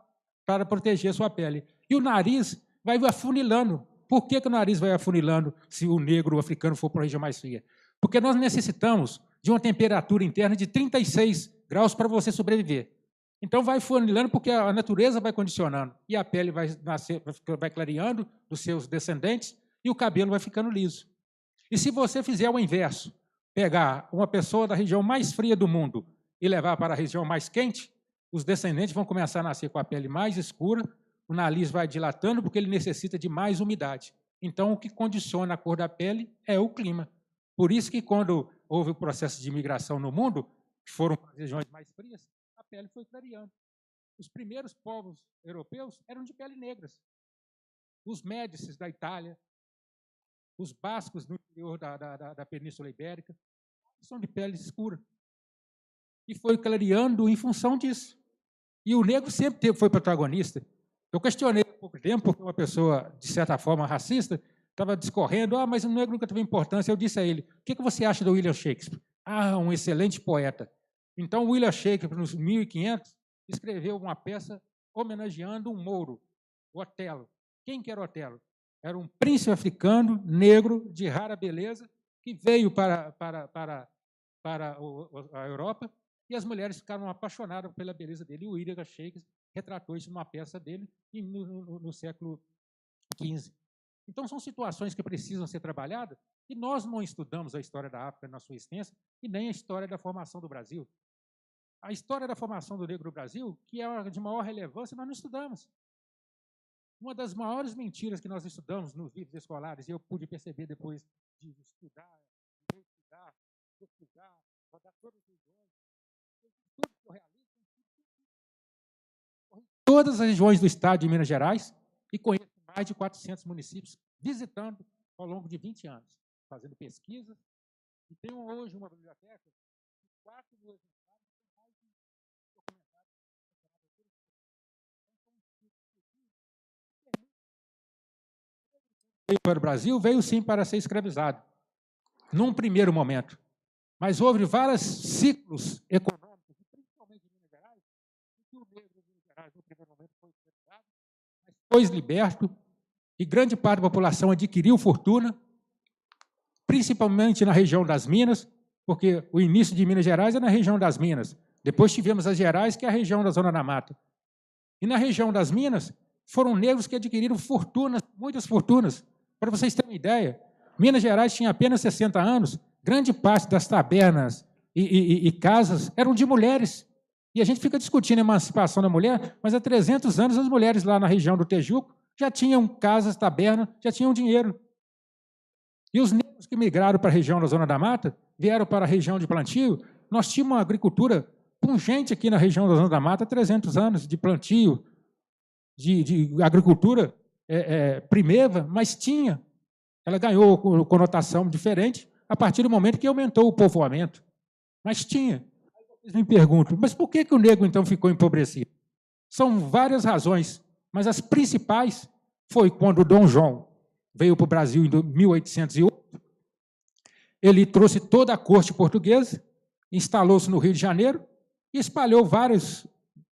proteger a sua pele. E o nariz vai afunilando. Por que o nariz vai afunilando se o negro africano for para a região mais fria? Porque nós necessitamos de uma temperatura interna de 36 graus para você sobreviver. Então, vai funilando porque a natureza vai condicionando. E a pele vai clareando dos seus descendentes e o cabelo vai ficando liso. E se você fizer o inverso, pegar uma pessoa da região mais fria do mundo e levar para a região mais quente, os descendentes vão começar a nascer com a pele mais escura, o nariz vai dilatando porque ele necessita de mais umidade. Então, o que condiciona a cor da pele é o clima. Por isso que, quando houve o processo de imigração no mundo, que foram para as regiões mais frias, a pele foi clareando. Os primeiros povos europeus eram de pele negras. Os Médicis da Itália, os bascos no interior da Península Ibérica, são de pele escura. E foi clareando em função disso. E o negro sempre foi protagonista. Eu questionei há pouco tempo, porque uma pessoa, de certa forma, racista, estava discorrendo, mas o negro nunca teve importância. Eu disse a ele, o que você acha do William Shakespeare? Um excelente poeta. Então, William Shakespeare, nos 1500, escreveu uma peça homenageando um mouro, Otelo. Quem que era Otelo? Era um príncipe africano, negro, de rara beleza, que veio para a Europa, e as mulheres ficaram apaixonadas pela beleza dele. E o William Shakespeare retratou isso numa peça dele no século XV. Então, são situações que precisam ser trabalhadas, e nós não estudamos a história da África na sua essência, e nem a história da formação do Brasil. A história da formação do negro no Brasil, que é de maior relevância, nós não estudamos. Uma das maiores mentiras que nós estudamos nos livros escolares, e eu pude perceber depois de estudar, pesquisar, rodar todas as regiões, tudo que eu realizo, todas as regiões do estado de Minas Gerais, e conheço mais de 400 municípios, visitando ao longo de 20 anos, fazendo pesquisas, e tenho hoje uma biblioteca de 4 mil exemplares, com mais de documentários. Veio para o Brasil, veio sim para ser escravizado, num primeiro momento. Mas houve vários ciclos econômicos, principalmente em Minas Gerais, em que o negro de Minas Gerais, no primeiro momento, foi escravizado, mas foi liberto, e grande parte da população adquiriu fortuna, principalmente na região das Minas, porque o início de Minas Gerais é na região das Minas. Depois tivemos as Gerais, que é a região da Zona da Mata. E na região das Minas, foram negros que adquiriram fortunas, muitas fortunas. Para vocês terem uma ideia, Minas Gerais tinha apenas 60 anos, grande parte das tabernas e casas eram de mulheres. E a gente fica discutindo a emancipação da mulher, mas há 300 anos as mulheres lá na região do Tejuco já tinham casas, tabernas, já tinham dinheiro. E os negros que migraram para a região da Zona da Mata, vieram para a região de plantio, nós tínhamos uma agricultura pungente aqui na região da Zona da Mata, 300 anos de plantio, de agricultura primeva, mas tinha. Ela ganhou conotação diferente a partir do momento que aumentou o povoamento. Mas tinha. Vocês me perguntam, mas por que o negro, então, ficou empobrecido? São várias razões, mas as principais foi quando Dom João veio para o Brasil em 1808, ele trouxe toda a corte portuguesa, instalou-se no Rio de Janeiro e espalhou várias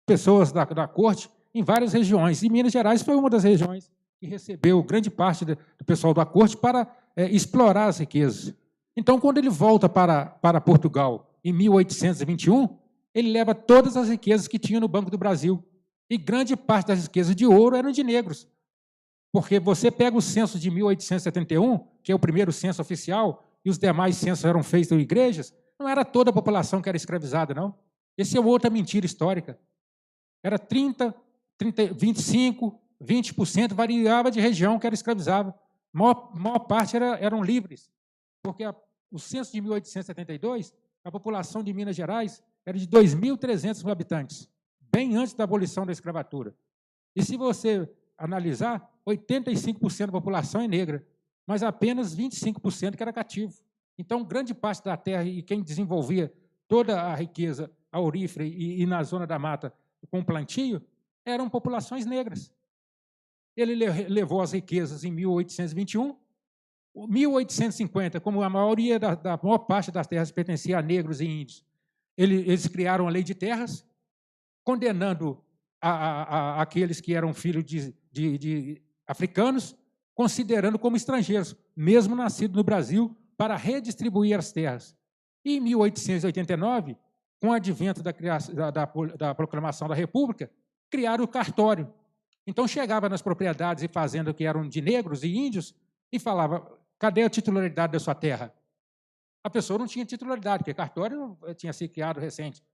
pessoas da corte em várias regiões. E Minas Gerais foi uma das regiões que recebeu grande parte do pessoal da corte para explorar as riquezas. Então, quando ele volta para Portugal, em 1821, ele leva todas as riquezas que tinha no Banco do Brasil. E grande parte das riquezas de ouro eram de negros. Porque você pega o censo de 1871, que é o primeiro censo oficial, e os demais censos eram feitos em igrejas, não era toda a população que era escravizada, não. Essa é outra mentira histórica. Era 30, 25, 20%, variava de região que era escravizada. A maior parte eram livres, porque o censo de 1872, a população de Minas Gerais era de 2.300 habitantes, bem antes da abolição da escravatura. E se você analisar, 85% da população é negra, mas apenas 25% que era cativo. Então, grande parte da terra e quem desenvolvia toda a riqueza aurífera e na zona da mata com plantio eram populações negras. Ele levou as riquezas em 1821, 1850, como a maioria da maior parte das terras pertencia a negros e índios, eles criaram a lei de terras, condenando aqueles que eram filhos de africanos, considerando como estrangeiros, mesmo nascidos no Brasil, para redistribuir as terras. E, em 1889, com o advento da proclamação da República, criaram o cartório. Então, chegava nas propriedades e fazendas que eram de negros e índios e falava, cadê a titularidade da sua terra? A pessoa não tinha titularidade, porque o cartório tinha sido criado recente.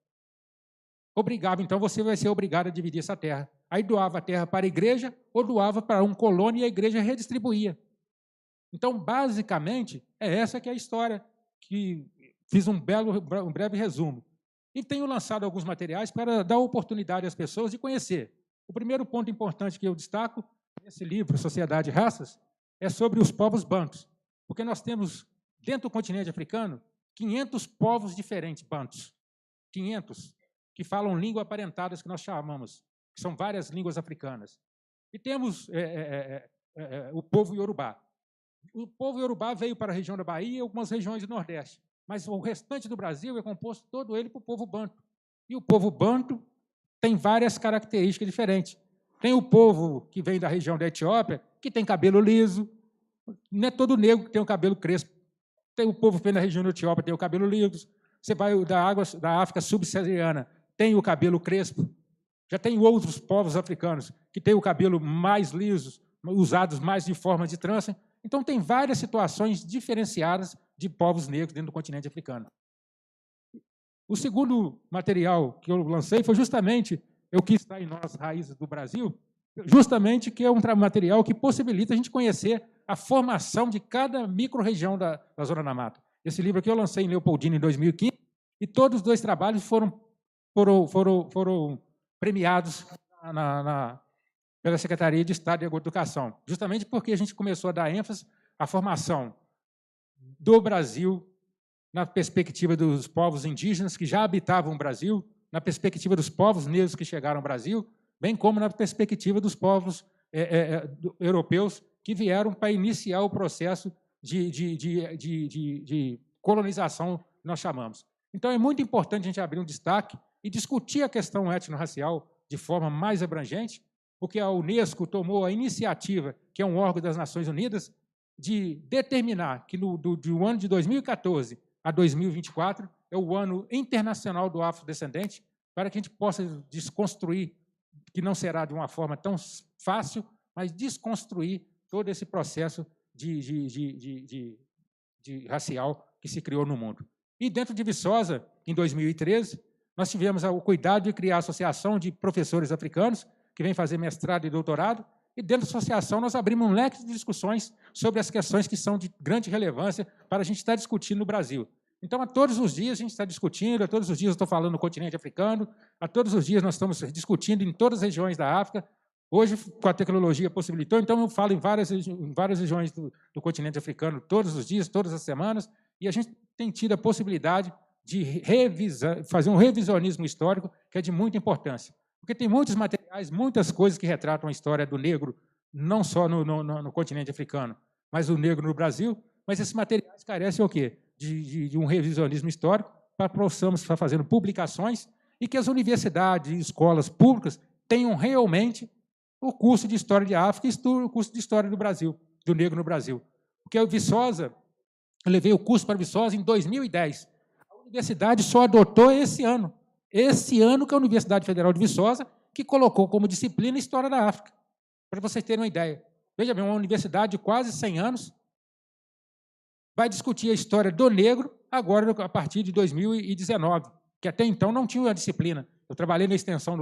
Obrigava, então, você vai ser obrigado a dividir essa terra. Aí doava a terra para a igreja ou doava para um colônia e a igreja redistribuía. Então, basicamente, essa que é a história, que fiz um breve resumo. E tenho lançado alguns materiais para dar oportunidade às pessoas de conhecer. O primeiro ponto importante que eu destaco nesse livro, Sociedade e Raças, é sobre os povos bantus. Porque nós temos, dentro do continente africano, 500 povos diferentes bantus. 500, que falam língua aparentadas, que nós chamamos, que são várias línguas africanas. E temos o povo iorubá. O povo iorubá veio para a região da Bahia e algumas regiões do Nordeste, mas o restante do Brasil é composto todo ele por povo banto. E o povo banto tem várias características diferentes. Tem o povo que vem da região da Etiópia, que tem cabelo liso, não é todo negro que tem o cabelo crespo. Tem o povo que vem da região da Etiópia, tem o cabelo liso. Você vai da África subsaariana, tem o cabelo crespo. Já tem outros povos africanos que têm o cabelo mais liso, usados mais de forma de trança. Então, tem várias situações diferenciadas de povos negros dentro do continente africano. O segundo material que eu lancei foi justamente, eu quis estar em Nós, Raízes do Brasil, justamente que é um material que possibilita a gente conhecer a formação de cada micro-região da Zona da Mata. Esse livro aqui eu lancei em Leopoldina em 2015, e todos os dois trabalhos foram premiados pela Secretaria de Estado de Educação, justamente porque a gente começou a dar ênfase à formação do Brasil na perspectiva dos povos indígenas que já habitavam o Brasil, na perspectiva dos povos negros que chegaram ao Brasil, bem como na perspectiva dos povos europeus que vieram para iniciar o processo de colonização, nós chamamos. Então, é muito importante a gente abrir um destaque e discutir a questão étnico-racial de forma mais abrangente, porque a Unesco tomou a iniciativa, que é um órgão das Nações Unidas, de determinar que do ano de 2014 a 2024 é o ano internacional do afrodescendente, para que a gente possa desconstruir que não será de uma forma tão fácil, mas desconstruir todo esse processo de racial que se criou no mundo. E dentro de Viçosa, em 2013, nós tivemos o cuidado de criar a Associação de Professores Africanos, que vem fazer mestrado e doutorado, e dentro da associação nós abrimos um leque de discussões sobre as questões que são de grande relevância para a gente estar discutindo no Brasil. Então, a todos os dias a gente está discutindo, a todos os dias eu estou falando no continente africano, a todos os dias nós estamos discutindo em todas as regiões da África. Hoje, com a tecnologia possibilitou, então eu falo em várias regiões do continente africano todos os dias, todas as semanas, e a gente tem tido a possibilidade de fazer um revisionismo histórico que é de muita importância. Porque tem muitos materiais, muitas coisas que retratam a história do negro, não só no continente africano, mas o negro no Brasil, mas esses materiais carecem o quê? De um revisionismo histórico para possamos estar fazendo publicações e que as universidades e escolas públicas tenham realmente o curso de História de África e o curso de História do Brasil, do negro no Brasil. Porque o Viçosa, eu levei o curso para Viçosa em 2010. A universidade só adotou esse ano que a Universidade Federal de Viçosa, que colocou como disciplina História da África, para vocês terem uma ideia. Veja bem, uma universidade de quase 100 anos vai discutir a história do negro agora a partir de 2019, que até então não tinha a disciplina. Eu trabalhei na extensão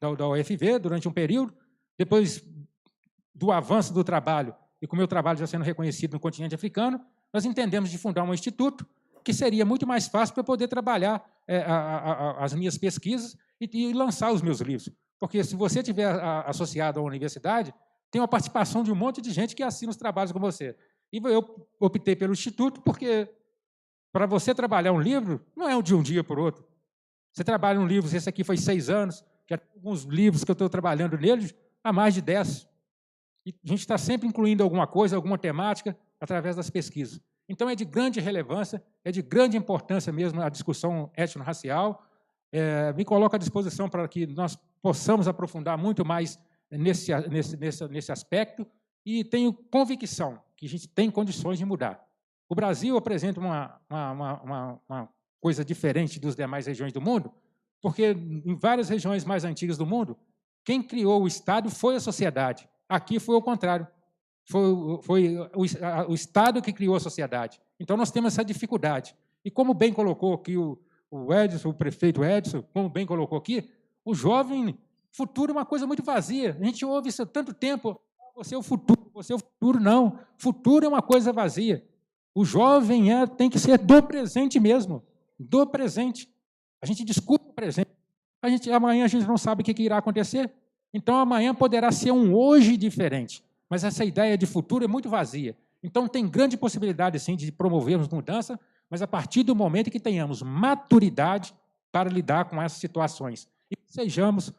da UFV durante um período, depois do avanço do trabalho, e com o meu trabalho já sendo reconhecido no continente africano, nós entendemos de fundar um instituto que seria muito mais fácil para eu poder trabalhar as minhas pesquisas e lançar os meus livros. Porque se você estiver associado à universidade, tem uma participação de um monte de gente que assina os trabalhos com você. E eu optei pelo instituto porque, para você trabalhar um livro, não é de um dia para o outro. Você trabalha um livro, esse aqui foi 6 anos, já tem alguns livros que eu estou trabalhando neles há mais de 10. E a gente está sempre incluindo alguma coisa, alguma temática, através das pesquisas. Então, é de grande relevância, é de grande importância mesmo a discussão étnico-racial. Me coloco à disposição para que nós possamos aprofundar muito mais nesse aspecto e tenho convicção que a gente tem condições de mudar. O Brasil apresenta uma coisa diferente das demais regiões do mundo, porque em várias regiões mais antigas do mundo, quem criou o Estado foi a sociedade. Aqui foi o contrário. Foi o Estado que criou a sociedade. Então, nós temos essa dificuldade. E como bem colocou aqui o Edson, o prefeito Edson, como bem colocou aqui, o jovem, futuro é uma coisa muito vazia. A gente ouve isso há tanto tempo, você é o futuro, não. Futuro é uma coisa vazia. O jovem tem que ser do presente mesmo, do presente. A gente discute o presente. Amanhã a gente não sabe o que irá acontecer. Então, amanhã poderá ser um hoje diferente. Mas essa ideia de futuro é muito vazia. Então, tem grande possibilidade, sim, de promovermos mudança, mas a partir do momento que tenhamos maturidade para lidar com essas situações. E sejamos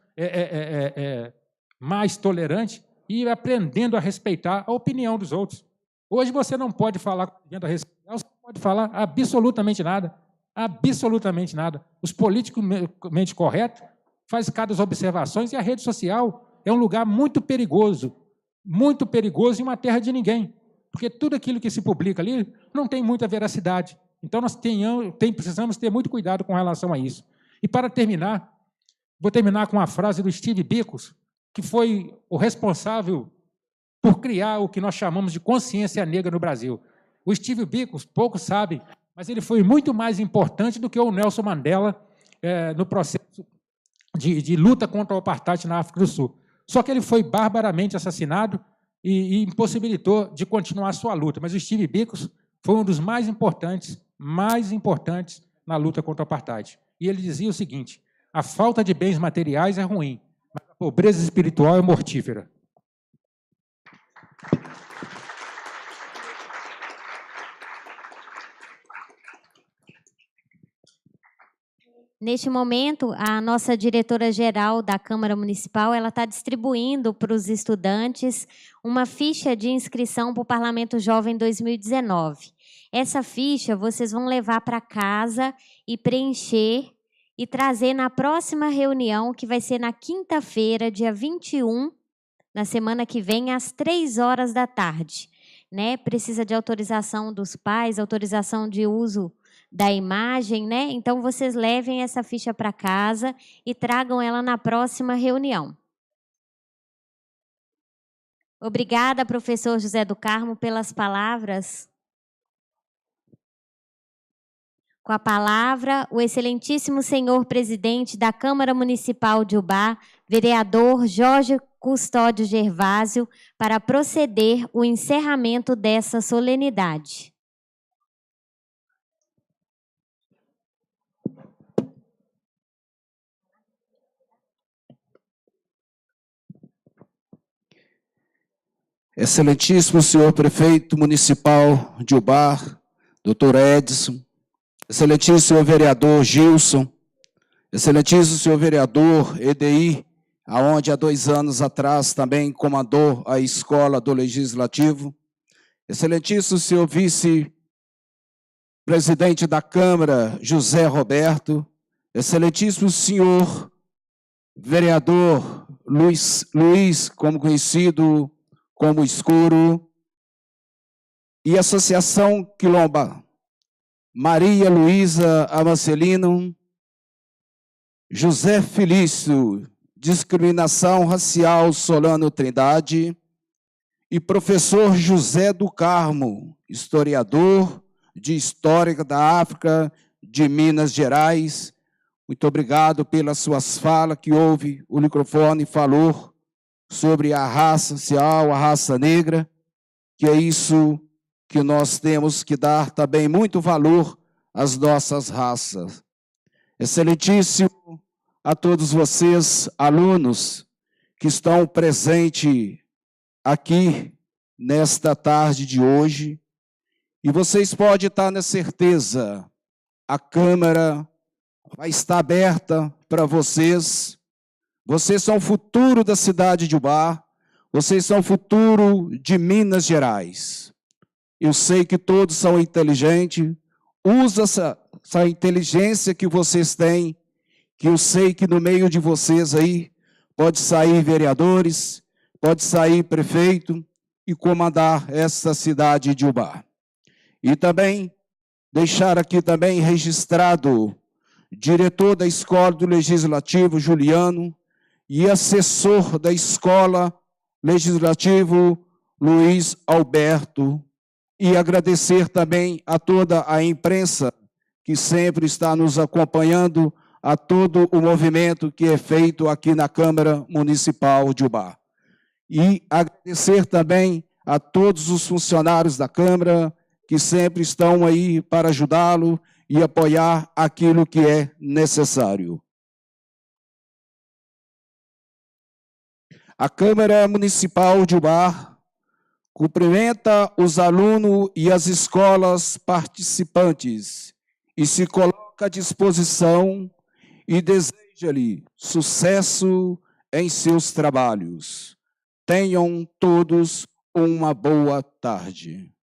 mais tolerantes e aprendendo a respeitar a opinião dos outros. Hoje você não pode falar, você não pode falar absolutamente nada. Absolutamente nada. Os politicamente corretos fazem cada observações e a rede social é um lugar muito perigoso e uma terra de ninguém, porque tudo aquilo que se publica ali não tem muita veracidade. Então, nós precisamos ter muito cuidado com relação a isso. E, para terminar, vou terminar com uma frase do Steve Biko, que foi o responsável por criar o que nós chamamos de consciência negra no Brasil. O Steve Biko, poucos sabem, mas ele foi muito mais importante do que o Nelson Mandela no processo de luta contra o apartheid na África do Sul. Só que ele foi barbaramente assassinado e impossibilitou de continuar a sua luta. Mas o Steve Biko foi um dos mais importantes na luta contra o apartheid. E ele dizia o seguinte: a falta de bens materiais é ruim, mas a pobreza espiritual é mortífera. Neste momento, a nossa diretora-geral da Câmara Municipal está distribuindo para os estudantes uma ficha de inscrição para o Parlamento Jovem 2019. Essa ficha vocês vão levar para casa e preencher e trazer na próxima reunião, que vai ser na quinta-feira, dia 21, na semana que vem, às 15h. Né? Precisa de autorização dos pais, autorização de uso da imagem, né? Então, vocês levem essa ficha para casa e tragam ela na próxima reunião. Obrigada, professor José do Carmo, pelas palavras. Com a palavra, o excelentíssimo senhor presidente da Câmara Municipal de Ubá, vereador Jorge Custódio Gervásio, para proceder o encerramento dessa solenidade. Excelentíssimo senhor prefeito municipal de Ubá, doutor Edson, excelentíssimo senhor vereador Gilson, excelentíssimo senhor vereador EDI, aonde há 2 anos atrás também comandou a escola do Legislativo, excelentíssimo senhor vice-presidente da Câmara, José Roberto, excelentíssimo senhor vereador Luiz, como conhecido como Escuro, e Associação Quilomba, Maria Luísa Amarcelino, José Felício, Discriminação Racial Solano Trindade, e professor José do Carmo, historiador de História da África de Minas Gerais. Muito obrigado pelas suas falas, que houve o microfone falou sobre a raça racial, a raça negra, que é isso que nós temos que dar também muito valor às nossas raças. Excelentíssimo a todos vocês, alunos, que estão presentes aqui nesta tarde de hoje, e vocês podem estar na certeza, a Câmara vai estar aberta para vocês. Vocês são o futuro da cidade de Ubá, vocês são o futuro de Minas Gerais. Eu sei que todos são inteligentes, usa essa inteligência que vocês têm, que eu sei que no meio de vocês aí pode sair vereadores, pode sair prefeito e comandar essa cidade de Ubá. E também deixar aqui também registrado diretor da Escola do Legislativo, Juliano, e assessor da Escola Legislativo, Luiz Alberto, e agradecer também a toda a imprensa que sempre está nos acompanhando, a todo o movimento que é feito aqui na Câmara Municipal de Ubá. E agradecer também a todos os funcionários da Câmara, que sempre estão aí para ajudá-lo e apoiar aquilo que é necessário. A Câmara Municipal de Ubá cumprimenta os alunos e as escolas participantes e se coloca à disposição e deseja-lhe sucesso em seus trabalhos. Tenham todos uma boa tarde.